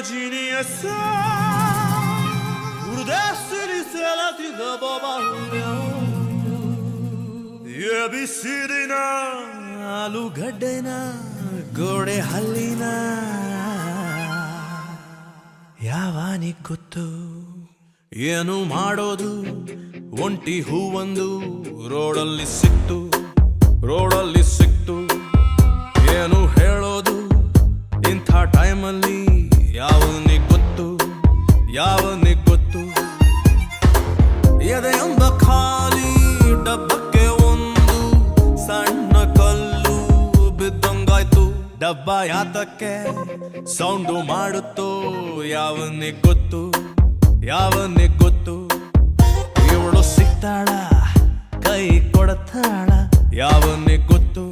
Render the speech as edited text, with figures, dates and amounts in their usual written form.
geniessa Urdasseri selati da babahuya Ye bisidina alu gaddena ಗೋಡೆ ಹಲ್ಲಿನ ಯಾವಾನಿಗ್ ಗೊತ್ತು ಏನು ಮಾಡೋದು ಒಂಟಿ ಹೂವೊಂದು ರೋಡಲ್ಲಿ ಸಿಕ್ತು ಏನು ಹೇಳೋದು ಇಂಥ ಟೈಮಲ್ಲಿ ಯಾವನಿಗ್ ಗೊತ್ತು ಎದೆಯೊಂದ ಖಾಲಿ ಡಬ್ಬಕ್ಕೆ ಒಂದು ಸಣ್ಣ ಕಲ್ಲು ಬಿದ್ದಂಗಾಯ್ತು ಡಬ್ಬ ಯಾತಕ್ಕೆ ಸೌಂಡು ಮಾಡುತ್ತೋ ಯಾವನಿಗ್ ಗೊತ್ತು ಇವಳು ಸಿಗ್ತಾಳ ಕೈ ಕೊಡತಾಳ ಯಾವನಿಗ್ ಗೊತ್ತು